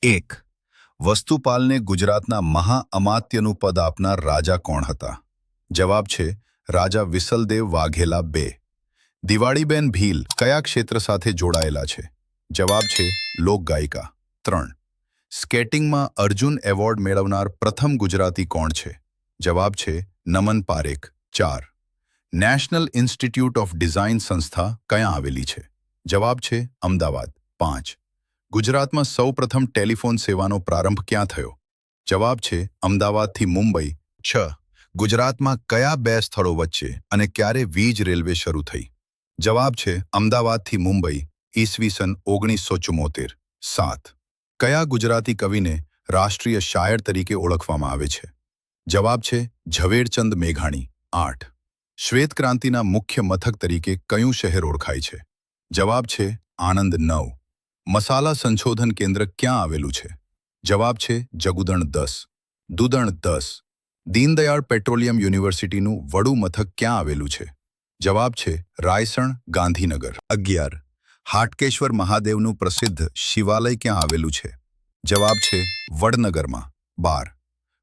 એક. વસ્તુપાલને ગુજરાતના મહાઅમાત્યનું પદ આપનાર રાજા કોણ હતા? જવાબ છે રાજા વિસલદેવ વાઘેલા બે. દિવાળીબેન ભીલ કયા ક્ષેત્ર સાથે જોડાયેલા છે? જવાબ છે લોકગાયિકા. 3. સ્કેટિંગમાં અર્જુન એવોર્ડ મેળવનાર પ્રથમ ગુજરાતી કોણ છે? જવાબ છે નમન Parekh. 4. National institute of design સંસ્થા ક્યાં આવેલી છે? જવાબ છે અમદાવાદ. 5. ગુજરાતમાં સૌપ્રથમ ટેલિફોન સેવાનો પ્રારંભ ક્યાં થયો? જવાબ છે અમદાવાદથી મુંબઈ. 6. ગુજરાતમાં કયા બે સ્થળો વચ્ચે અને ક્યારે વીજ રેલવે શરૂ થઈ? જવાબ છે અમદાવાદથી મુંબઈ, ઈસવીસન 1974. 7. કયા ગુજરાતી કવિને રાષ્ટ્રીય શાયર તરીકે ઓળખવામાં આવે છે? જવાબ છે ઝવેરચંદ મેઘાણી. 8. શ્વેત ક્રાંતિના મુખ્ય મથક તરીકે કયું શહેર ઓળખાય છે? જવાબ છે આણંદ. 9. મસાલા સંશોધન કેન્દ્ર ક્યાં આવેલું છે? જવાબ છે જગુદણ 10. દુદણ 10. દીનદયાળ પેટ્રોલિયમ યુનિવર્સિટીનું વડું મથક ક્યાં આવેલું છે? જવાબ છે રાયસણ, ગાંધીનગર. 11. હાટકેશ્વર મહાદેવનું પ્રસિદ્ધ શિવાલય ક્યાં આવેલું છે? જવાબ છે વડનગરમાં. 12.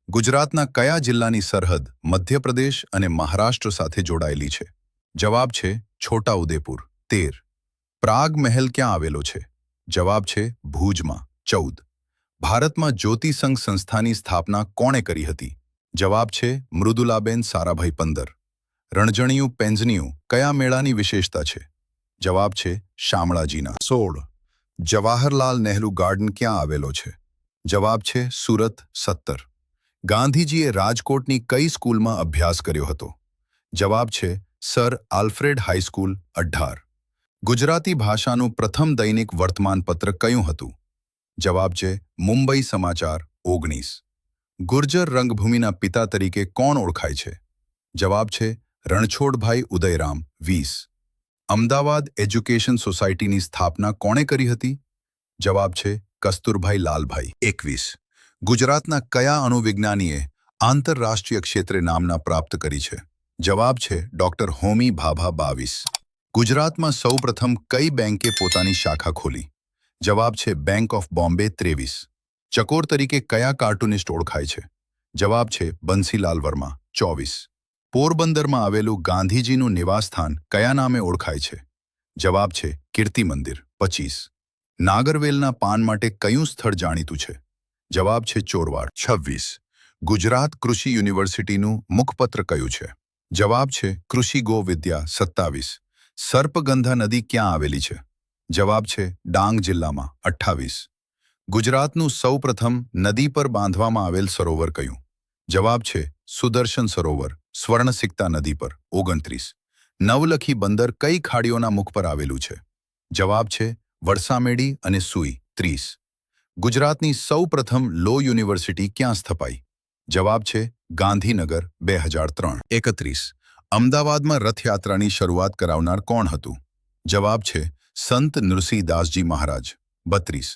ગુજરાતના કયા જિલ્લાની સરહદ મધ્યપ્રદેશ અને મહારાષ્ટ્ર સાથે જોડાયેલી છે? જવાબ છે છોટાઉદેપુર. 13. પ્રાગ મહેલ ક્યાં આવેલો છે? જવાબ છે ભુજમાં. 14. ભારતમાં જ્યોતિ સંઘ સંસ્થાની સ્થાપના કોણે કરી હતી? જવાબ છે મૃદુલાબેન સારાભાઈ પંદર. રણજણિયું પેંજનિયું કયા મેળાની વિશેષતા છે? જવાબ છે શામળાજીના. 16. જવાહરલાલ નહેરુ ગાર્ડન ક્યાં આવેલો છે? જવાબ છે સુરત. 17. ગાંધીજીએ રાજકોટની કઈ સ્કૂલમાં અભ્યાસ કર્યો હતો? જવાબ છે સર આલ્ફ્રેડ હાઈસ્કૂલ. 18. ગુજરાતી ભાષાનું પ્રથમ દૈનિક વર્તમાનપત્ર કયું હતું? જવાબ છે મુંબઈ સમાચાર. 19. ગુર્જર રંગભૂમિના પિતા તરીકે કોણ ઓળખાય છે? જવાબ છે રણછોડભાઈ ઉદયરામ. 20. અમદાવાદ એજ્યુકેશન સોસાયટીની સ્થાપના કોણે કરી હતી? જવાબ છે કસ્તુરભાઈ લાલભાઈ. 21. ગુજરાતના કયા અણુવિજ્ઞાનીએ આંતરરાષ્ટ્રીય ક્ષેત્રે નામના પ્રાપ્ત કરી છે? જવાબ છે ડોક્ટર હોમી ભાભા. 22. ગુજરાતમાં સૌપ્રથમ કઈ બેંકે પોતાની શાખા ખોલી? જવાબ છે બેંક ઓફ બોમ્બે. 23. ચકોર તરીકે કયા કાર્ટુનિસ્ટ ઓળખાય છે? જવાબ છે બંસીલાલ વર્મા. 24. પોરબંદરમાં આવેલું ગાંધીજીનું નિવાસસ્થાન કયા નામે ઓળખાય છે? જવાબ છે કીર્તિ મંદિર. 25. નાગરવેલના પાન માટે કયું સ્થળ જાણીતું છે? જવાબ છે ચોરવાડ. 26. ગુજરાત કૃષિ યુનિવર્સિટીનું મુખપત્ર કયું છે? જવાબ છે કૃષિ ગો વિદ્યા. 27. સર્પગંધા નદી ક્યાં આવેલી છે? જવાબ છે ડાંગ જિલ્લામાં. 28. ગુજરાતનું સૌપ્રથમ નદી પર બાંધવામાં આવેલ સરોવર કયું? જવાબ છે સુદર્શન સરોવર, સ્વર્ણસિક્તા નદી પર. 29. નવલખી બંદર કઈ ખાડીઓના મુખ પર આવેલું છે? જવાબ છે વરસામેડી અને સુઈ. 30. ગુજરાતની સૌપ્રથમ લો યુનિવર્સિટી ક્યાં સ્થપાઈ? જવાબ છે ગાંધીનગર. 2003. 31. અમદાવાદમાં રથયાત્રાની શરૂઆત કરાવનાર કોણ હતું? જવાબ છે સંત નૃસિંહદાસજી મહારાજ. 32.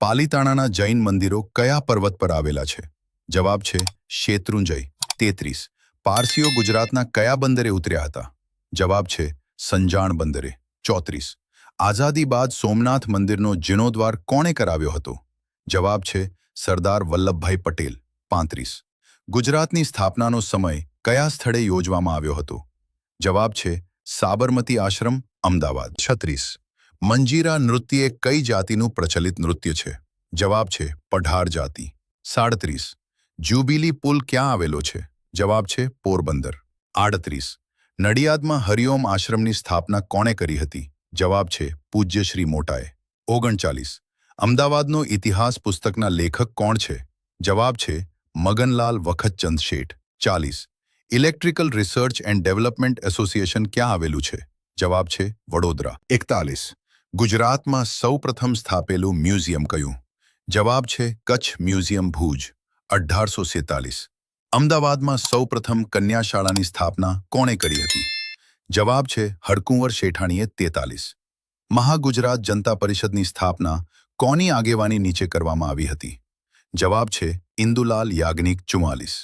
પાલીતાણાના જૈન મંદિરો કયા પર્વત પર આવેલા છે? જવાબ છે શેત્રુંજય. 33. પારસીઓ ગુજરાતના કયા બંદરે ઉતર્યા હતા? જવાબ છે સંજાણ બંદરે. 34. આઝાદી બાદ સોમનાથ મંદિરનો જીર્ણોદ્ધાર કોણે કરાવ્યો હતો? જવાબ છે સરદાર વલ્લભભાઈ પટેલ. 35. ગુજરાતની સ્થાપનાનો સમય કયા સ્થળે યોજવામાં આવ્યો હતો? જવાબ છે સાબરમતી આશ્રમ, અમદાવાદ. 36. મંજીરા નૃત્ય એ કઈ જાતિનું પ્રચલિત નૃત્ય છે? જવાબ છે પઢાર જાતિ. 37. જ્યુબિલી પુલ ક્યાં આવેલો છે? જવાબ છે પોરબંદર. 38. નડિયાદમાં હરિઓમ આશ્રમની સ્થાપના કોણે કરી હતી? જવાબ છે પૂજ્ય શ્રી મોટાએ. 39. અમદાવાદનો ઇતિહાસ પુસ્તકના લેખક કોણ છે? જવાબ છે મગનલાલ વખતચંદ શેઠ. 40. Electrical research and development association ક્યાં આવેલું છે? જવાબ છે વડોદરા. 41. ગુજરાતમાં સૌપ્રથમ સ્થાપેલું મ્યુઝિયમ કયું? જવાબ છે કચ્છ મ્યુઝિયમ, ભુજ. 1847. અમદાવાદમાં સૌપ્રથમ કન્યાશાળાની સ્થાપના કોણે કરી હતી? જવાબ છે હડકુંવર શેઠાણીએ. 43. મહાગુજરાત જનતા પરિષદની સ્થાપના કોની આગેવાની નીચે કરવામાં આવી હતી? જવાબ છે ઇન્દુલાલ યાજ્ઞિક. 44.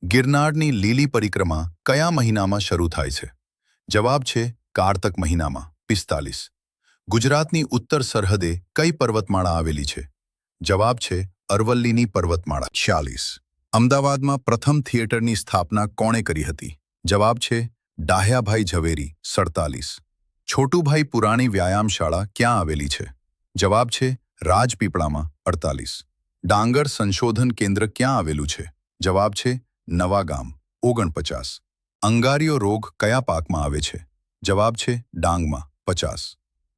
ગિરનારની લીલી પરિક્રમા કયા મહિનામાં શરૂ થાય છે? જવાબ છે કારતક મહિનામાં. 45. ગુજરાતની ઉત્તર સરહદે કઈ પર્વતમાળા આવેલી છે? જવાબ છે અરવલ્લીની પર્વતમાળા. 46. અમદાવાદમાં પ્રથમ થિયેટરની સ્થાપના કોણે કરી હતી? જવાબ છે ડાહ્યાભાઈ ઝવેરી. 47. છોટુભાઈ પુરાણી વ્યાયામશાળા ક્યાં આવેલી છે? જવાબ છે રાજપીપળામાં. 48. ડાંગર સંશોધન કેન્દ્ર ક્યાં આવેલું છે? જવાબ છે નવાગામ. 49. અંગારિયો રોગ કયા પાકમાં આવે છે? જવાબ છે ડાંગમાં. 50.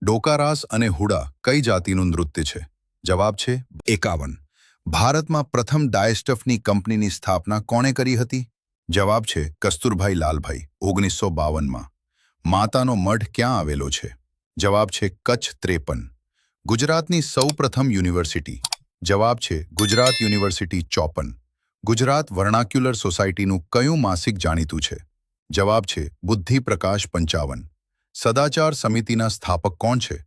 ડોકારાસ અને હુડા કઈ જાતિનું નૃત્ય છે? જવાબ છે 51. ભારતમાં પ્રથમ ડાયસ્ટફની કંપનીની સ્થાપના કોણે કરી હતી? જવાબ છે કસ્તુરભાઈ લાલભાઈ. 1952માં. માતાનો મઢ ક્યાં આવેલો છે? જવાબ છે કચ્છ. 53. ગુજરાતની સૌપ્રથમ યુનિવર્સિટી. જવાબ છે ગુજરાત યુનિવર્સિટી. 54. ગુજરાત વર્નાક્યુલર સોસાયટીનું કયું માસિક જાણીતું છે? જવાબ છે બુદ્ધિ પ્રકાશ. 55. સદાચાર સમિતિના સ્થાપક કોણ છે?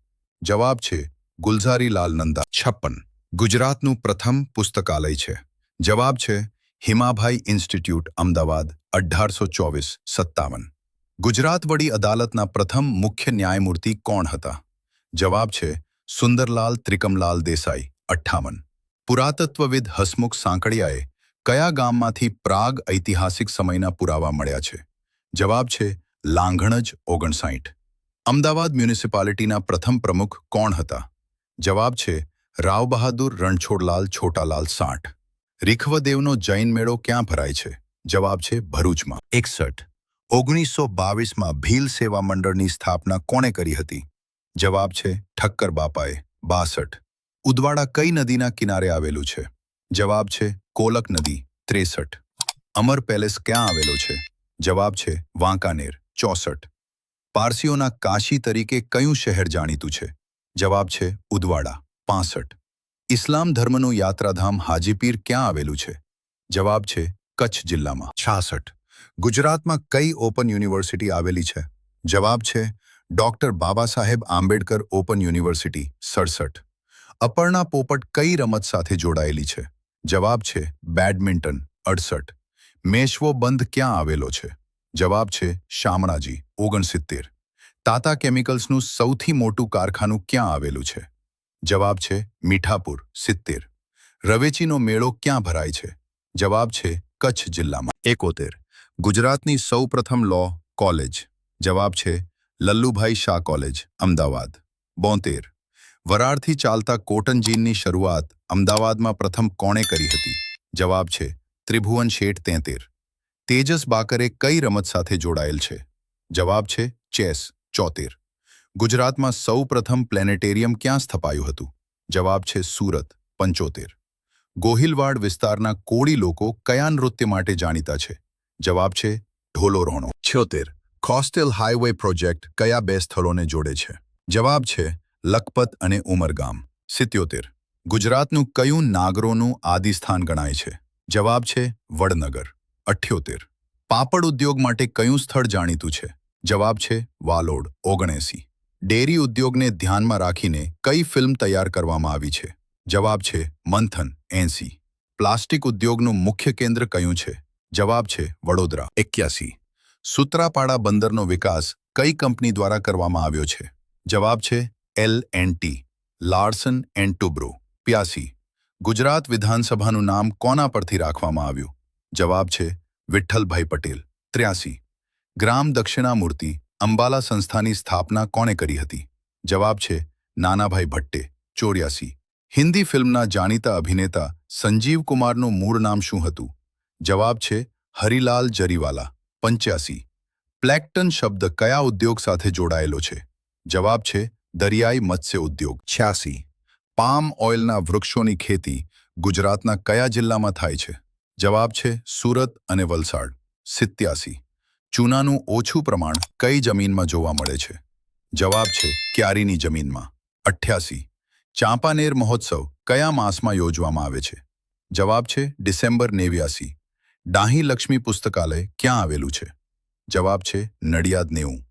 જવાબ છે ગુલઝારીલાલ નંદા. 56. ગુજરાતનું પ્રથમ પુસ્તકાલય છે? જવાબ છે હિમાભાઈ ઇન્સ્ટિટ્યૂટ, અમદાવાદ. 1824. 57. ગુજરાત વડી અદાલતના પ્રથમ મુખ્ય ન્યાયમૂર્તિ કોણ હતા? જવાબ છે સુંદરલાલ ત્રિકમલાલ દેસાઈ. 58. પુરાતત્વવિદ હસમુખ સાંકળિયાએ કયા ગામમાંથી પ્રાગ ઐતિહાસિક સમયના પુરાવા મળ્યા છે? જવાબ છે લાંઘણજ. 59. અમદાવાદ મ્યુનિસિપાલિટીના પ્રથમ પ્રમુખ કોણ હતા? જવાબ છે રાવ બહાદુર રણછોડલાલ છોટાલાલ. 60. રીખવદેવનો જૈન મેળો ક્યાં ભરાય છે? જવાબ છે ભરૂચમાં. 61. 1922માં ભીલ સેવા મંડળની સ્થાપના કોણે કરી હતી? જવાબ છે ઠક્કર બાપાએ. 62. ઉદવાડા કઈ નદીના કિનારે આવેલું છે? જવાબ છે કોલક નદી. 63. અમર પેલેસ ક્યાં આવેલો છે? જવાબ છે વાંકાનેર. 64. પારસીઓના કાશી તરીકે કયું શહેર જાણીતું છે? જવાબ છે ઉદવાડા. 65. ઇસ્લામ ધર્મનું યાત્રાધામ હાજીપીર ક્યાં આવેલું છે? જવાબ છે કચ્છ જિલ્લામાં. 66. ગુજરાતમાં કઈ ઓપન યુનિવર્સિટી આવેલી છે? જવાબ છે doctor Baba Saheb Ambedkar open university. 67. Aparna પોપટ કઈ રમત સાથે જોડાયેલી છે? જવાબ છે બેડમિન્ટન. 68. મેશ્વો બંધ ક્યાં આવેલો છે? જવાબ છે શામળાજી. 69. તાતા કેમિકલ્સનું સૌથી મોટું કારખાનું ક્યાં આવેલું છે? જવાબ છે મીઠાપુર. 70. રવેચીનો મેળો ક્યાં ભરાય છે? જવાબ છે કચ્છ જિલ્લામાં. 71. ગુજરાતની સૌપ્રથમ લો કોલેજ. જવાબ છે લલ્લુભાઈ શાહ કોલેજ, અમદાવાદ. 72. વરાળથી ચાલતા કોટન જીનની શરૂઆત અમદાવાદમાં પ્રથમ કોણે કરી હતી? જવાબ છે ત્રિભુવન શેઠ. 73. તેજસ બાકરે કઈ રમત સાથે જોડાયેલ છે? જવાબ છે ચેસ. 74. ગુજરાતમાં સૌપ્રથમ પ્લેનેટેરિયમ ક્યાં સ્થપાયું હતું? જવાબ છે સુરત. 75. ગોહિલવાડ વિસ્તારના કોળી લોકો કયા નૃત્ય માટે જાણીતા છે? જવાબ છે ઢોલો રોણો. 76. કોસ્ટલ હાઈવે પ્રોજેક્ટ કયા બે સ્થળોને જોડે છે? જવાબ છે લખપત અને ઉમરગામ. 77. ગુજરાતનું કયું નાગરોનું આદિસ્થાન ગણાય છે? જવાબ છે વડનગર. 78. પાપડ ઉદ્યોગ માટે કયું સ્થળ જાણીતું છે? જવાબ છે વાલોડ. 79. ડેરી ઉદ્યોગને ધ્યાનમાં રાખીને કઈ ફિલ્મ તૈયાર કરવામાં આવી છે? જવાબ છે મંથન. 80. પ્લાસ્ટિક ઉદ્યોગનું મુખ્ય કેન્દ્ર કયું છે? જવાબ છે વડોદરા. 81. સૂત્રાપાડા બંદરનો વિકાસ કઈ કંપની દ્વારા કરવામાં આવ્યો છે? જવાબ છે L&T, Larsen and Toubro. 82. Gujarat વિધાનસભાનું નામ કોના પરથી રાખવામાં આવ્યું? જવાબ છે વિઠ્ઠલભાઈ પટેલ. 83. ગ્રામ દક્ષિણામૂર્તિ અંબાલા સંસ્થાની સ્થાપના કોણે કરી હતી? જવાબ છે નાનાભાઈ ભટ્ટે. 84. હિન્દી ફિલ્મના જાણીતા અભિનેતા સંજીવ કુમારનું મૂળ નામ શું હતું? જવાબ છે હરિલાલ જરીવાલા. 85. પ્લેક્ટન શબ્દ કયા ઉદ્યોગ સાથે જોડાયેલો છે? જવાબ છે દરિયાઈ મત્સ્ય ઉદ્યોગ. 86. પામ ઓઇલના વૃક્ષોની ખેતી ગુજરાતના કયા જિલ્લામાં થાય છે? જવાબ છે સુરત અને વલસાડ. 87. ચૂનાનું ઓછું પ્રમાણ કઈ જમીનમાં જોવા મળે છે? જવાબ છે ક્યારીની જમીનમાં. 88. ચાંપાનેર મહોત્સવ કયા માસમાં યોજવામાં આવે છે? જવાબ છે ડિસેમ્બર. 89. ડાહી લક્ષ્મી પુસ્તકાલય ક્યાં આવેલું છે? જવાબ છે નડિયાદ. 90.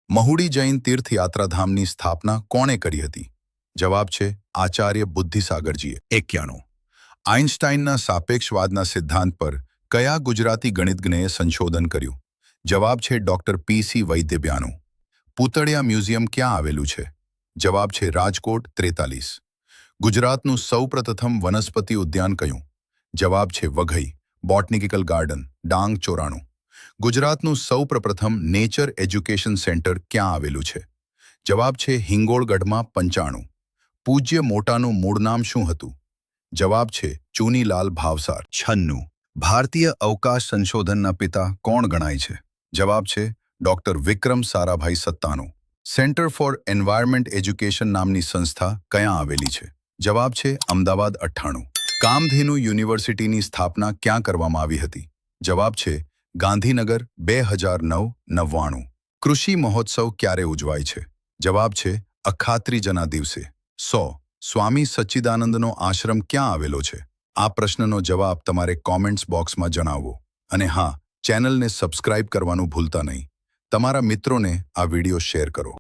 મહુડી જૈન તીર્થયાત્રાધામની સ્થાપના કોણે કરી હતી? જવાબ છે આચાર્ય બુદ્ધિસાગરજીએ. 91. આઇન્સ્ટાઇનના સાપેક્ષવાદના સિદ્ધાંત પર કયા ગુજરાતી ગણિતજ્ઞએ સંશોધન કર્યું? જવાબ છે ડોક્ટર P.C. વૈદ્યબ્યાનું. પૂતળિયા મ્યુઝિયમ ક્યાં આવેલું છે? જવાબ છે રાજકોટ. 43. ગુજરાતનું સૌપ્રથમ વનસ્પતિ ઉદ્યાન કયું? જવાબ છે વઘઈ બોટનિકલ ગાર્ડન, ડાંગ 94. ગુજરાતનું સૌપ્રથમ નેચર એજ્યુકેશન સેન્ટર ક્યાં આવેલું છે? જવાબ છે હિંગોળગઢમાં 95. પૂજ્ય મોટાનું મૂળ નામ શું હતું? જવાબ છે ચુનીલાલ ભાવસાર. 96. ભારતીય અવકાશ સંશોધનના પિતા કોણ ગણાય છે? જવાબ છે doctor Vikram Sarabhai 97. Centre for environment education નામની સંસ્થા ક્યાં આવેલી છે? જવાબ છે અમદાવાદ 98. કામધેનુ યુનિવર્સિટીની સ્થાપના ક્યાં કરવામાં આવી હતી? જવાબ છે ગાંધીનગર 2009 99. કૃષિ મહોત્સવ ક્યારે ઉજવાય છે? જવાબ છે અખાત્રીજના દિવસે. 100. સ્વામી સચ્ચિદાનંદનો આશ્રમ ક્યાં આવેલો છે? આ પ્રશ્નનો જવાબ તમારે કોમેન્ટ્સ બોક્સમાં જણાવવો. અને હા, ચેનલને સબસ્ક્રાઇબ કરવાનું ભૂલતા નહીં. તમારા મિત્રોને આ વિડિયો શેર કરો.